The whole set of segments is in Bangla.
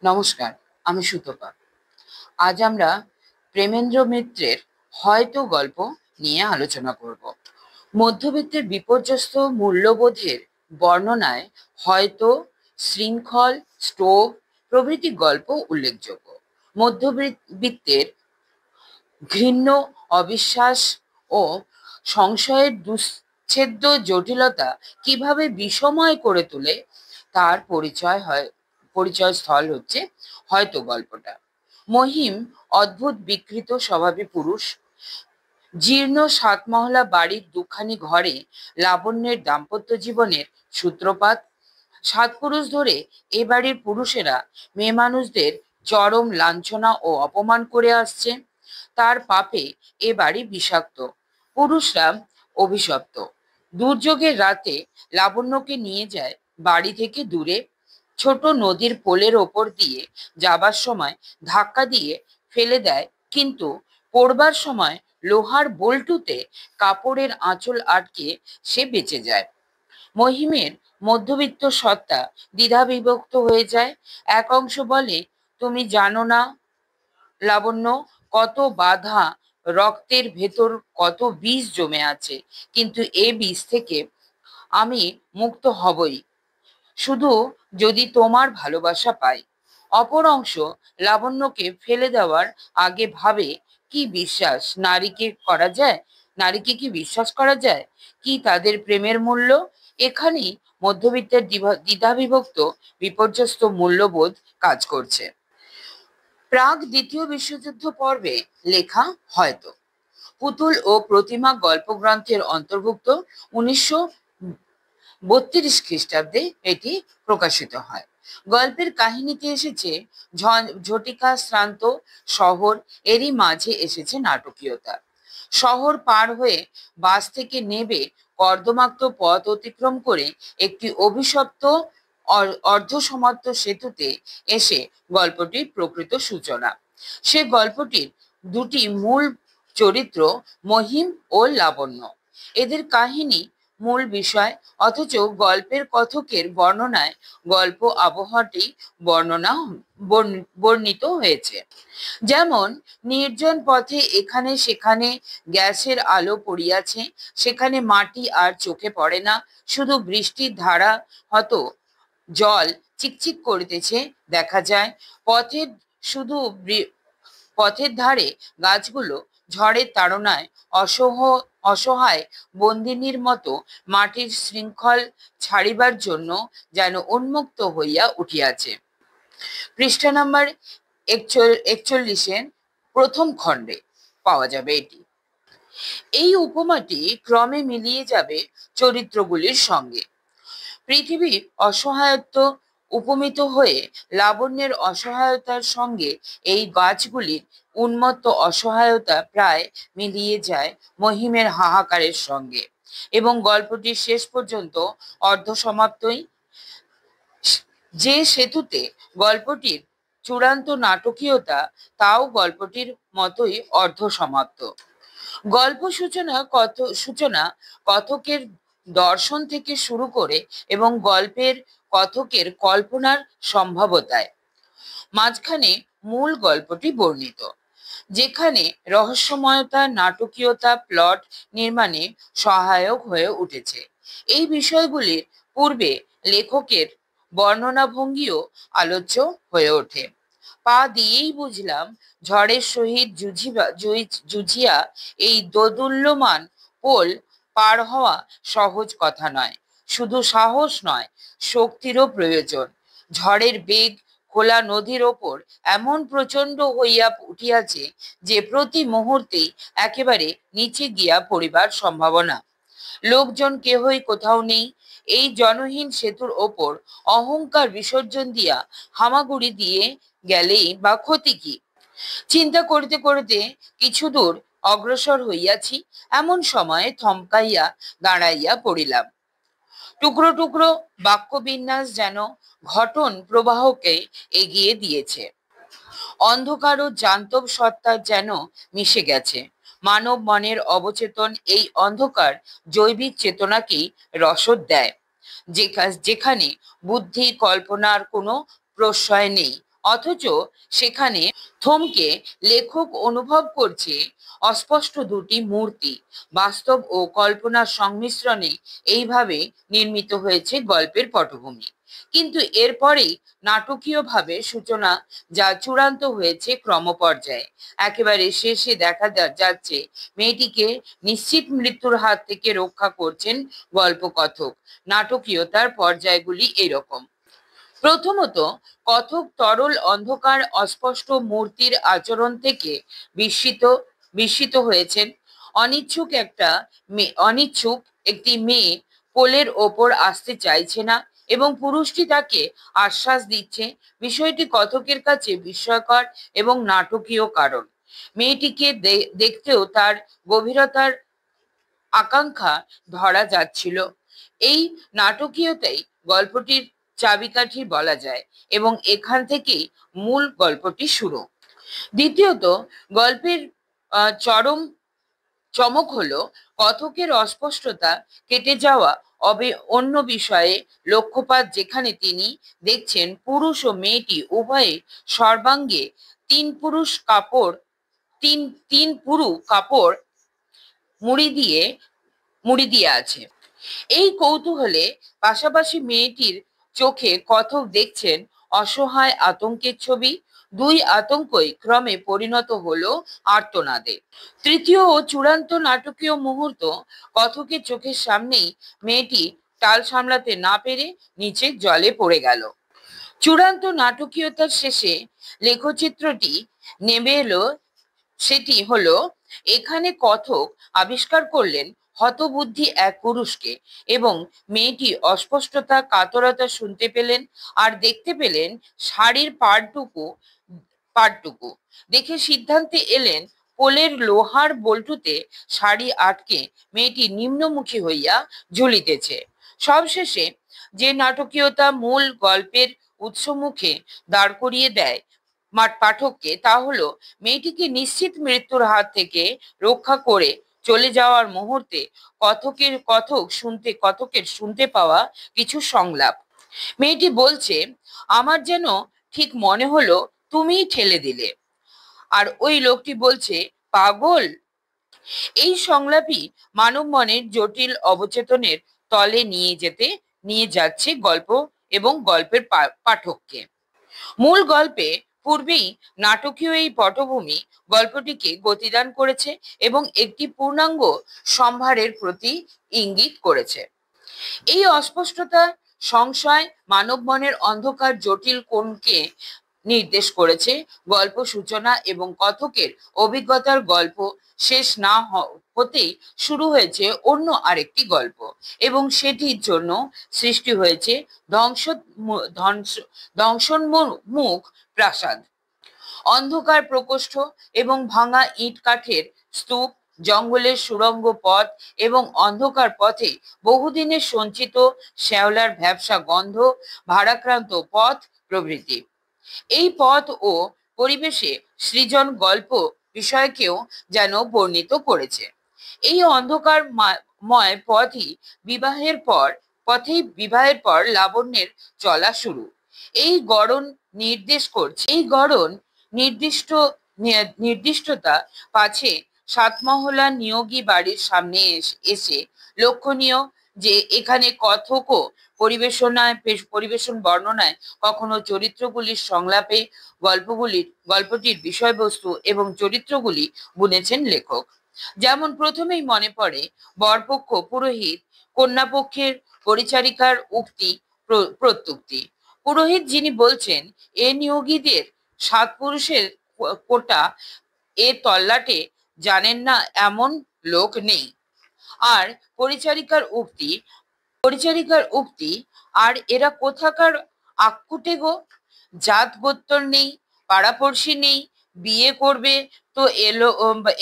নমস্কার, আমি সুতপা। আজ আমরা প্রেমেন্দ্র মিত্রের হয়তো গল্প নিয়ে আলোচনা করব। মধ্যবিত্তের বিপর্যস্ত মূল্যবোধের বর্ণনায় হয়তো, শৃঙ্খল, স্টোভ প্রভৃতি গল্প উল্লেখযোগ্য। মধ্যবিত্তের ঘৃণ্য অবিশ্বাস ও সংশয়ের দুশ্ছেদ্য জটিলতা কিভাবে বিষময় করে তোলে তার পরিচয় স্থল হচ্ছে হয়তো গল্পটা। মহিম অদ্ভুত বিকৃত স্বভাবী পুরুষ। জীর্ণ সাতমহলা বাড়ির দুখানি ঘরে লাবণ্যের দাম্পত্য জীবনের সূত্রপাত। 7 পুরুষ ধরে এ বাড়ির পুরুষেরা মেয়ে মানুষদের চরম লাঞ্ছনা ও অপমান করে আসছে। তার পাপে এ বাড়ি বিষাক্ত, পুরুষরা অভিশপ্ত। দুর্যোগের রাতে লাবণ্যকে নিয়ে যায় বাড়ি থেকে দূরে, ছোট নদীর পোলের ওপর দিয়ে যাবার সময় ধাক্কা দিয়ে ফেলে দেয়, কিন্তু পড়বার সময় লোহার বল্টুতে কাপড়ের আঁচল আটকে সে বেঁচে যায়। মহিমের মধ্যবিত্ত সত্তা দ্বিধাবিভক্ত হয়ে যায়। এক অংশ বলে, তুমি জানো না লাবণ্য, কত বাধা, রক্তের ভেতর কত বিষ জমে আছে, কিন্তু এ বিষ থেকে আমি মুক্ত হবই শুধু যদি তোমার ভালোবাসা পাই। অপর অংশ লাবণ্যকে ফেলে দেওয়ার আগে ভাবে, কি বিশ্বাস নারীকে কি বিশ্বাস করা যায়? কি তাদের প্রেমের মূল্য? এখানেই মধ্যবিত্তের দ্বিধাবিভক্ত বিপর্যস্ত মূল্যবোধ কাজ করছে। প্রাগ দ্বিতীয় বিশ্বযুদ্ধ পর্বে লেখা হয়তো পুতুল ও প্রতিমা গল্পগ্রন্থের অন্তর্ভুক্ত। 1932 খ্রিস্টাব্দে এটি প্রকাশিত হয়। গল্পের কাহিনীতে এসেছে ঝটিকা শ্রান্ত শহর, এরই মাঝে এসেছে নাটকীয়তা। শহর পার হয়ে বাস থেকে নেবে কর্দমাক্ত পথ অতিক্রম করে একটি অভিশপ্ত অর্ধসমাপ্ত সেতুতে এসে গল্পটির প্রকৃত সূচনা। সে গল্পটির দুটি মূল চরিত্র মহিম ও লাবণ্য। এদের কাহিনী মূল বিষয়, অথচ গল্পের কথকের বর্ণনায় গল্প আবহাওয়াটি বর্ণিত হয়েছে। যেমন, নির্জন পথে এখানে সেখানে গ্যাসের আলো পড়িয়াছে, সেখানে মাটি আর চোখে পড়ে না, শুধু বৃষ্টির ধারা হতো জল চিকচিক করিতেছে দেখা যায়। পথের শুধু পথের ধারে গাছগুলো ঝড়ের তাড়নায় অসহায় বন্দিনীর মতো মাটির শৃঙ্খল ছাড়িবার জন্য যেন উন্মুক্ত হইয়া উঠিয়াছে। পৃষ্ঠা নাম্বার 41-এর প্রথম খণ্ডে পাওয়া যাবে এটি। এই উপমাটি ক্রমে মিলিয়ে যাবে চরিত্রগুলির সঙ্গে। পৃথিবীর অসহায়ত্ব উপমিত হয়ে লাবণ্যের অসহায়তার সঙ্গে এই গাছগুলির উন্মত্ত অসহায়তা প্রায় মিলিয়ে যায় মহিমের হাহাকারের সঙ্গে, এবং গল্পটির শেষ পর্যন্ত অর্ধসমাপ্তই। যে সেতুতে গল্পটির চূড়ান্ত নাটকীয়তা, তাও গল্পটির মতোই অর্ধসমাপ্ত। গল্প সূচনা কথকের দর্শন থেকে শুরু করে এবং গল্পের কথকের কল্পনার সম্ভাব্যতায়। মাঝখানে মূল গল্পটি বর্ণিত, যেখানে রহস্যময়তা, নাটকীয়তা প্লট নির্মাণে সহায়ক হয়ে উঠেছে। এই বিষয়গুলির পূর্বে লেখকের বর্ণনাভঙ্গিও আলোচ্য হয়ে ওঠে। পা দিয়েই বুঝলাম, ঝড়ের সহিত জুঝিয়া এই দোদুল্যমান পোল পার হওয়া সহজ কথা নয়। শুধু সাহস নয়, শক্তিরও প্রয়োজন। ঝড়ের বেগ খোলা নদীর ওপর এমন প্রচণ্ড হইয়া উঠিয়াছে যে প্রতি মুহূর্তেই একেবারে নিচে গিয়া পড়িবার সম্ভাবনা। লোকজন কেহই কোথাও নেই। এই জনহীন সেতুর ওপর অহংকার বিসর্জন দিয়া হামাগুড়ি দিয়ে গেলেই বা ক্ষতি কি? চিন্তা করিতে করিতে কিছু দূর অগ্রসর হইয়াছি, এমন সময়ে থমকাইয়া দাঁড়াইয়া পড়িলাম। টুকরো টুকরো বাক্যবিন্যাস যেন ঘটন প্রবাহকে এগিয়ে দিয়েছে। অন্ধকার ও জান্তব সত্তা যেন মিশে গেছে। মানব মনের অবচেতন এই অন্ধকার জৈবিক চেতনাকেই রসদ দেয়, যেখানে বুদ্ধি কল্পনার কোনো প্রশ্রয় নেই। অথচ সেখানে থমকে লেখক অনুভব করছে অস্পষ্ট দুটি মূর্তি, বাস্তব ও কল্পনার সংমিশ্রণে এইভাবে নির্মিত হয়েছে গল্পের পটভূমি। কিন্তু এরপরেই নাটকীয়ভাবে সূচনা, যা চূড়ান্ত হয়েছে ক্রমপর্যায়ে। একেবারে শেষে দেখা যাচ্ছে মেয়েটিকে নিশ্চিত মৃত্যুর হাত থেকে রক্ষা করছেন গল্পকথক। নাটকীয়তার পর্যায়গুলি এরকম: প্রথমত, কথক তরল অন্ধকার অস্পষ্ট মূর্তির আচরণ থেকে বিস্মিত বিস্মিত হয়েছেন। অনিচ্ছুক একটি মেয়ে কোলের ওপর আসতে চাইছে না এবং পুরুষটি তাকে আশ্বাস দিচ্ছে। বিষয়টি কথকের কাছে বিস্ময়কর এবং নাটকীয়, কারণ মেয়েটিকে দেখতেও তার গভীরতার আকাঙ্ক্ষা ধরা যাচ্ছিল। এই নাটকীয়তাই গল্পটির চাবিকাঠি বলা যায় এবং এখান থেকেই মূল গল্পটি শুরু। দ্বিতীয়ত, গল্পের চরম চমক হলো কথকের অস্পষ্টতা কেটে যাওয়া অন্য বিষয়ে লক্ষ্যপাত, যেখানে তিনি দেখছেন পুরুষ ও মেয়েটি উভয়ে সর্বাঙ্গে তিন পুরু কাপড় মুড়ি দিয়ে আছে। এই কৌতূহলে পাশাপাশি মেয়েটির চোখে কথক দেখছেন অসহায় আতঙ্কের ছবি। দুই আতঙ্কই ক্রমে পরিণত হলো আর্তনাদে। তৃতীয় ও চূড়ান্ত নাটকীয় মুহূর্ত: কথকের চোখের সামনেই মেয়েটি টাল সামলাতে না পেরে নিচে জলে পড়ে গেল। চূড়ান্ত নাটকীয়তার শেষে লেখচিত্রটি নেমে এলো। সেটি হলো, এখানে কথক আবিষ্কার করলেন হতবুদ্ধি এক পুরুষকে এবং মেয়েটি অস্পষ্টতা, কাতরতা শুনতে পেলেন আর দেখতে পেলেন শাড়ির পাড়টুকু দেখে সিদ্ধান্তে এলেন পোলের লোহার বল্টুতে শাড়ি আটকে মেয়েটি নিম্নমুখী হইয়া ঝুলিতেছে। সবশেষে যে নাটকীয়তা মূল গল্পের উৎসমুখে দাঁড় করিয়ে দেয় পাঠককে, তা হলো মেয়েটিকে নিশ্চিত মৃত্যুর হাত থেকে রক্ষা করে চলে যাওয়ার মুহূর্তে কথকের শুনতে পাওয়া কিছু সংলাপ। মেয়েটি বলছে, আমার যেন ঠিক মনে হলো তুমিই ঠেলে দিলে। আর ওই লোকটি বলছে, পাগল। এই সংলাপই মানব মনের জটিল অবচেতনের তলে নিয়ে যাচ্ছে গল্প এবং গল্পের পাঠককে। মূল গল্পে পূর্বেই নাটকীয় এই পটভূমি গল্পটিকে গতিদান করেছে এবং একটি পূর্ণাঙ্গ সম্ভারের প্রতি ইঙ্গিত করেছে। এই অস্পষ্টতা, সংশয়, মানব মনের অন্ধকার জটিল কোণকে নির্দেশ করেছে গল্প সূচনা এবং কথকের অভিজ্ঞতার গল্প শেষ না হতেই শুরু হয়েছে অন্য আরেকটি গল্প এবং সেটির জন্য সৃষ্টি হয়েছে ধ্বংসোন্মুখ প্রাসাদ, অন্ধকার প্রকোষ্ঠ এবং ভাঙা ইট কাঠের স্তূপ, জঙ্গলের সুড়ঙ্গ পথ এবং অন্ধকার পথে বহুদিনের সঞ্চিত শ্যাওলার ভ্যাপসা গন্ধ, ভারাক্রান্ত পথ প্রভৃতি। এই পথ ও পরিবেশে সৃজন গল্প বিষয়কেও যেন বর্ণিত করেছে। এই অন্ধকারময় বিবাহের পর লাবণ্যের চলা শুরু। এই গড়ন নির্দিষ্টতা পাছে সাতমহলা নিয়োগী বাড়ির সামনে এসে লক্ষণীয় যে এখানে কথক ও পরিবেশন বর্ণনায় কখনো চরিত্রগুলির সংলাপে গল্পটির বিষয়বস্তু এবং চরিত্রগুলি বুনেছেন লেখক। যেমন প্রথমেই মনে পড়ে বরপক্ষ, পুরোহিত, কন্যাপক্ষের পরিচারিকার প্রত্যুক্তি। পুরোহিত যিনি বলছেন, এ নিয়োগীদের 7 পুরুষের কোটা এ তল্লাটে জানেন না এমন লোক নেই। আর পরিচারিকার উক্তি, আর এরা কোথাকার আক্কুটে গো, জাত গোত্তর নেই, পাড়াপড়শি নেই, বিয়ে করবে তো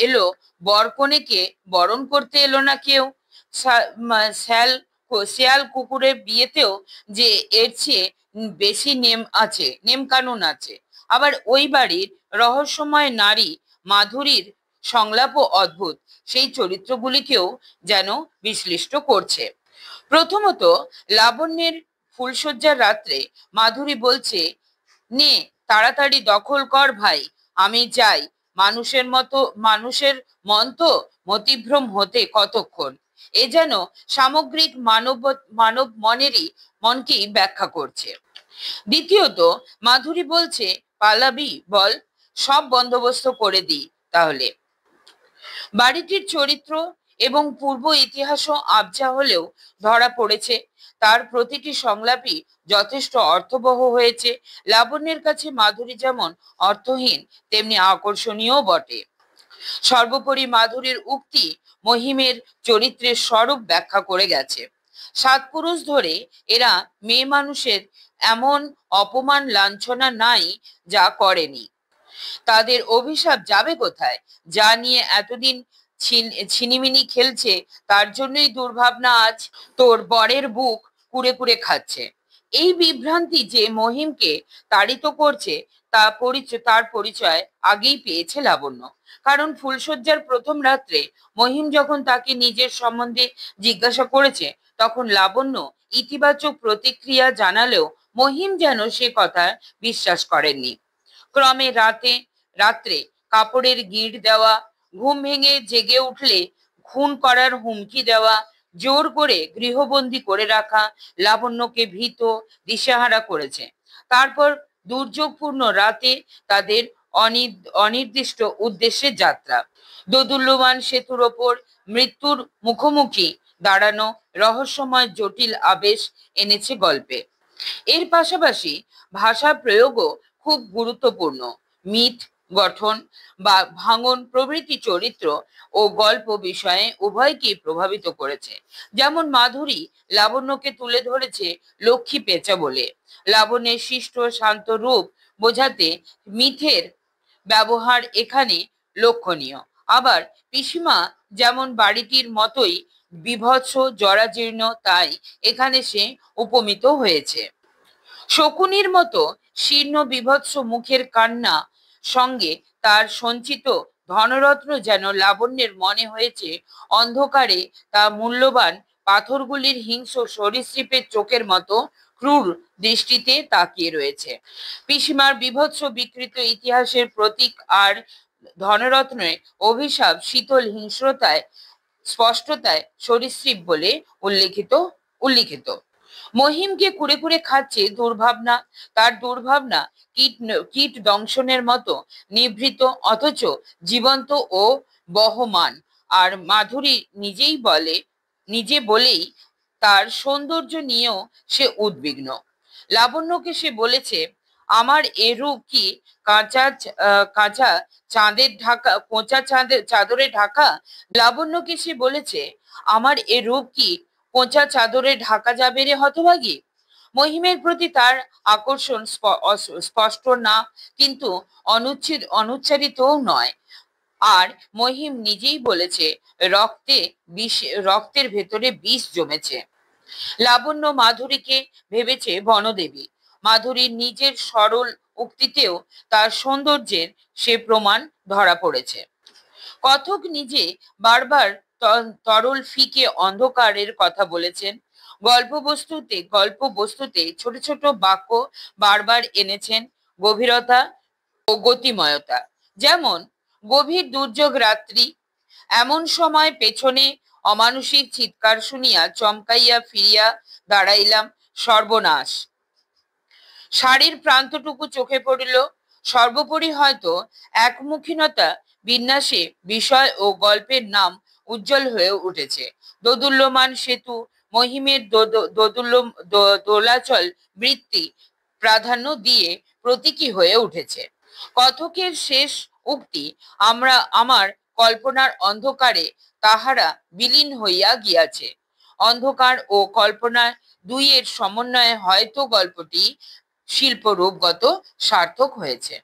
এলো বরকনেকে বরণ করতে এলো না কেউ। শেয়াল কুকুরের বিয়েতেও যে এর চেয়ে বেশি নেম কানুন আছে। আবার ওই বাড়ির রহস্যময় নারী মাধুরীর সংলাপও অদ্ভুত, সেই চরিত্রগুলিকেও যেন বিশ্লিষ্ট করছে। প্রথমত, লাবণ্যের ফুলশয্যার রাত্রে মাধুরী বলছে, নে তাড়াতাড়ি দখল কর ভাই, আমি যাই। মানুষের মন তো মতিভ্রম হতে কতক্ষণ। এ যেন সামগ্রিক মানব মনকেই ব্যাখ্যা করছে। দ্বিতীয়ত, মাধুরী বলছে, পালাবি বল, সব বন্দোবস্ত করে দিই তাহলে। বাড়িটির চরিত্র এবং পূর্ব ইতিহাসও আবঝা হলেও ধরা পড়েছে। তার প্রতিটি সংলাপই যথেষ্ট অর্থবহ হয়েছে। লাবণ্যের কাছে মাধুরী যেমন অর্থহীন, তেমনি আকর্ষণীয় বটে। সর্বোপরি মাধুরীর উক্তি মহিমের চরিত্রের স্বরূপ ব্যাখ্যা করে গেছে। 7 পুরুষ ধরে এরা মেয়ে মানুষের এমন অপমান লাঞ্ছনা নাই যা করেনি। তাদের অভিশাপ যাবে কোথায়? যা নিয়ে এতদিন ছিনিমিনি খেলছে, তার জন্যই দুর্ভাবনা আজ তোর বরের বুক কুড়ে কুড়ে খাচ্ছে। এই বিভ্রান্তি যে মহিমকে তাড়িত করছে তার পরিচয় আগেই পেয়েছে লাবণ্য। কারণ ফুলশয্যার প্রথম রাত্রে মহিম যখন তাকে নিজের সম্বন্ধে জিজ্ঞাসা করেছে, তখন লাবণ্য ইতিবাচক প্রতিক্রিয়া জানালেও মহিম যেন সে কথা বিশ্বাস করেননি। ক্রমে রাত্রে কাপড়ের গিঁট দেওয়া, ঘুম ভেঙে জেগে উঠলে খুন করার হুমকি দেওয়া, জোর করে গৃহবন্দী করে রাখা লাবণ্যকে ভীত দিশেহারা করেছে। তারপর দুর্যোগপূর্ণ রাতে তাদের অনির্দিষ্ট উদ্দেশ্যে যাত্রা। দোদুল্যমান সেতুর ওপর মৃত্যুর মুখোমুখি দাঁড়ানো রহস্যময় জটিল আবেশ এনেছে গল্পে। এর পাশাপাশি ভাষা প্রয়োগও খুব গুরুত্বপূর্ণ। মিথ গঠন বা ভাঙন প্রভৃতি চরিত্র ও গল্প বিষয়ে উভয়কেই প্রভাবিত করেছে। যেমন মাধুরী লাবণ্যকে তুলে ধরেছে লক্ষ্মী পেঁচা বলে। লাবণ্যের শিষ্ট শান্ত রূপ বোঝাতে মিথের ব্যবহার এখানে লক্ষণীয়। আবার পিসিমা যেমন বাড়িটির মতোই বীভৎস জরাজীর্ণ, তাই এখানে সে উপমিত হয়েছে। শকুনির মতো শীর্ণ বিভৎস মুখের কান্না সঙ্গে তার সঞ্চিত ধনরত্ন যেন লাবণ্যের মনে হয়েছে অন্ধকারে তা মূল্যবান পাথরগুলির হিংস্র সরীসৃপের চোখের মতো ক্রূর দৃষ্টিতে তাকিয়ে রয়েছে। পিসিমার বীভৎস বিকৃত ইতিহাসের প্রতীক আর ধনরত্নের অভিশাপ শীতল হিংস্রতায় স্পষ্টতায় সরীসৃপ বলে উল্লিখিত। মহিমকে কুড়ে কুড়ে খাচ্ছে দুর্ভাবনা। তার দুর্ভাবনা কীট দংশনের মতো নিভৃত, অথচ জীবন্ত ও বহমান। আর মাধুরী নিজে বলেই তার সৌন্দর্য নিয়েও সে উদ্বিগ্ন। লাবণ্যকে সে বলেছে, আমার এ রূপ কি কাঁচা চাদরে ঢাকা? লাবণ্যকে সে বলেছে, আমার এ রূপ কি কোঁচা চাদরে ঢাকা যাবে রে হতভাগী? মহিমের প্রতি তার আকর্ষণ স্পষ্ট না, কিন্তু অনুচ্চারিতও নয়। আর মহিম নিজেই বলেছে, রক্তের ভেতরে বিষ জমেছে। লাবণ্য মাধুরীকে ভেবেছে বনদেবী। মাধুরীর নিজের সরল উক্তিতেও তার সৌন্দর্যের সে প্রমাণ ধরা পড়েছে। কথক নিজে বারবার তরল ফিকে অন্ধকারের কথা বলেছেন। গল্পবস্তুতে ছোট ছোট বাক্য বারবার এনেছেন গভীরতা ও গতিময়তা। যেমন, গভীর দুর্যোগ রাত্রি, এমন সময় পেছনে অমানুষিক চিৎকার শুনিয়া চমকাইয়া ফিরিয়া দাঁড়াইলাম, সর্বনাশ। শাড়ির প্রান্তটুকু চোখে পড়িল। সর্বোপরি হয়তো একমুখীনতা বিন্যাসে বিষয় ও গল্পের নাম উজ্জ্বল হয়ে উঠেছে। দোদুল্যমান সেতু মহিমের দোলাচল বৃত্তি প্রাধান্য দিয়ে প্রতীকী হয়ে উঠেছে। কথকের শেষ উক্তি, আমার কল্পনার অন্ধকারে তাহারা বিলীন হইয়া গিয়াছে। অন্ধকার ও কল্পনা দুইয়ের সমন্বয়ে হয়তো গল্পটি শিল্পরূপগত সার্থক হয়েছে।